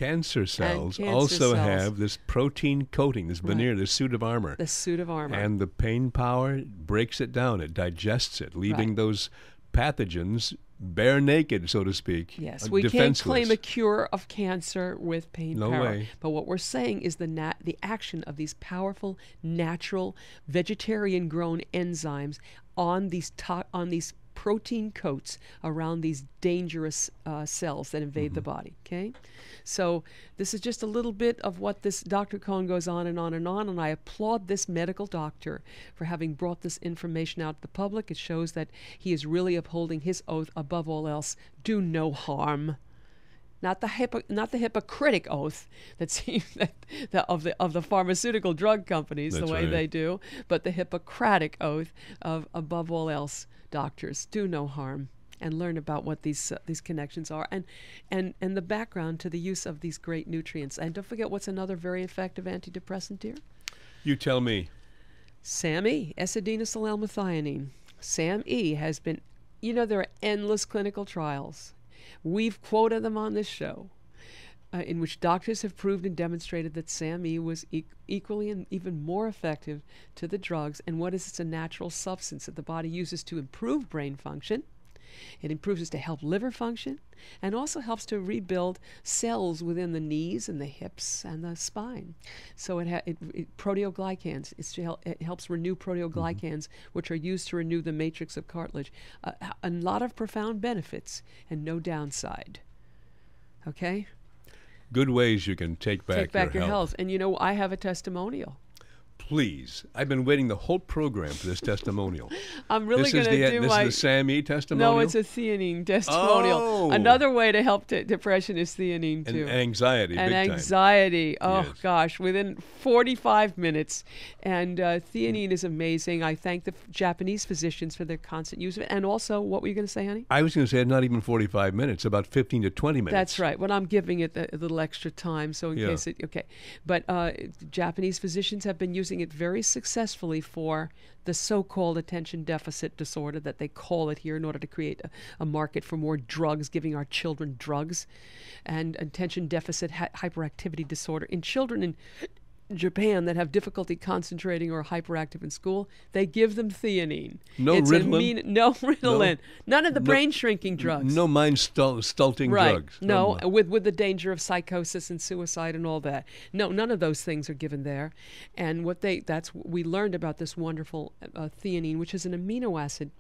cancer cells cancer also cells. have this protein coating, this veneer, this suit of armor. The suit of armor. And the pain power breaks it down. It digests it, leaving those pathogens bare naked, so to speak. Yes, we can't claim a cure of cancer with pain No power. way. But what we're saying is the action of these powerful, natural, vegetarian-grown enzymes on these protein coats around these dangerous cells that invade the body. Okay, so this is just a little bit of what this Dr. Cohn goes on and on and on, and I applaud this medical doctor for having brought this information out to the public. It shows that he is really upholding his oath above all else: do no harm. Not the hypocritic oath that seems that of the pharmaceutical drug companies, That's the way right. they do, but the Hippocratic oath of above all else, doctors, do no harm, and learn about what these connections are, and the background to the use of these great nutrients. And don't forget, what's another very effective antidepressant, dear? You tell me. SAM-E, S-adenosylmethionine. SAM-E has been, there are endless clinical trials. We've quoted them on this show, in which doctors have proved and demonstrated that SAM-E was equally and even more effective to the drugs. And what is it? It's a natural substance that the body uses to improve brain function. It improves it to help liver function, and also helps to rebuild cells within the knees and the hips and the spine. So proteoglycans, it helps renew proteoglycans, which are used to renew the matrix of cartilage. A lot of profound benefits and no downside. Okay? Good ways you can take back your health. And I have a testimonial. Please. I've been waiting the whole program for this testimonial. I'm really going to do This is the SAM-E testimonial? No, it's a theanine testimonial. Oh. Another way to help depression is theanine, too. And anxiety, and big anxiety. time. Oh, Yes. gosh, within 45 minutes. And theanine is amazing. I thank the Japanese physicians for their constant use of it. And also, what were you going to say, honey? I was going to say not even 45 minutes, about 15 to 20 minutes. That's right. Well, I'm giving it a little extra time, so in case it... Okay. But Japanese physicians have been using it very successfully for the so-called attention deficit disorder that they call it here, in order to create a market for more drugs, giving our children drugs. And attention deficit hyperactivity disorder in children in Japan that have difficulty concentrating or are hyperactive in school, they give them theanine. No Ritalin? No Ritalin. None of the brain-shrinking drugs. No mind-stulting drugs. No, with the danger of psychosis and suicide and all that. No, none of those things are given there. And we learned about this wonderful theanine, which is an amino acid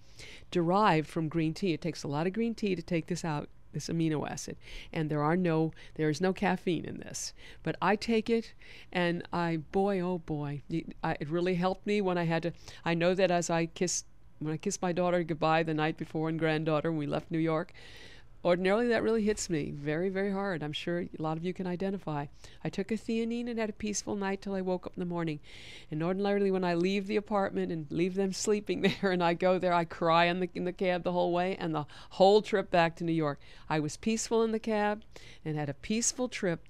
derived from green tea. It takes a lot of green tea to take this out, this amino acid, and there is no caffeine in this. But I take it, and boy, oh boy, it really helped me when I had to. I know that when I kissed my daughter goodbye the night before, and granddaughter, when we left New York, ordinarily that really hits me very, very hard. I'm sure a lot of you can identify. I took a theanine and had a peaceful night till I woke up in the morning. And ordinarily when I leave the apartment and leave them sleeping there and I go there, I cry in the cab the whole way and the whole trip back to New York. I was peaceful in the cab and had a peaceful trip.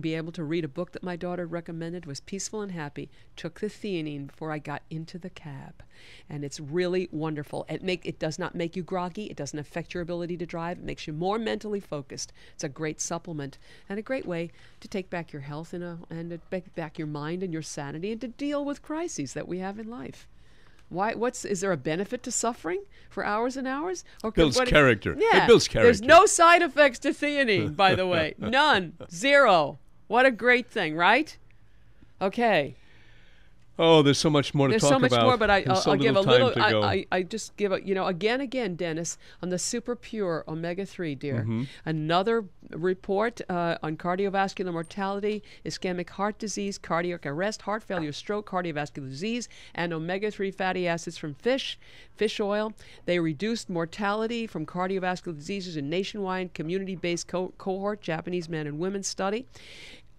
Be able to read a book that my daughter recommended, was peaceful and happy. Took the theanine before I got into the cab, and it's really wonderful. It does not make you groggy. It doesn't affect your ability to drive. It makes you more mentally focused. It's a great supplement and a great way to take back your health and to take back your mind and your sanity, and to deal with crises that we have in life. Is there a benefit to suffering for hours and hours? Or builds character. Yeah. It builds character. There's no side effects to theanine, by the way. None. Zero. What a great thing, right? Okay. Oh, there's so much more to talk about. There's so much more, but I'll give a little. I just give again, Dennis, on the super pure omega-3, dear. Mm-hmm. Another report on cardiovascular mortality, ischemic heart disease, cardiac arrest, heart failure, stroke, cardiovascular disease, and omega-3 fatty acids from fish oil. They reduced mortality from cardiovascular diseases in nationwide community-based cohort Japanese men and women study.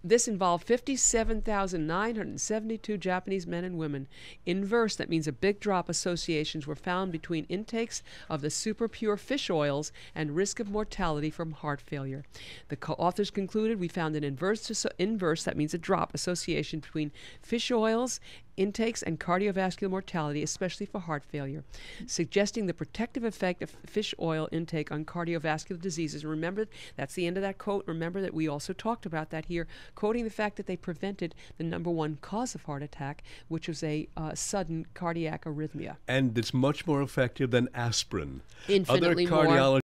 This involved 57,972 Japanese men and women. Inverse, that means a big drop associations were found between intakes of the super pure fish oils and risk of mortality from heart failure. The authors concluded we found an inverse, that means a drop association between fish oils intakes and cardiovascular mortality, especially for heart failure, suggesting the protective effect of fish oil intake on cardiovascular diseases. Remember, that's the end of that quote. Remember that we also talked about that here, quoting the fact that they prevented the number one cause of heart attack, which was a sudden cardiac arrhythmia. And it's much more effective than aspirin. Infinitely Other cardiologists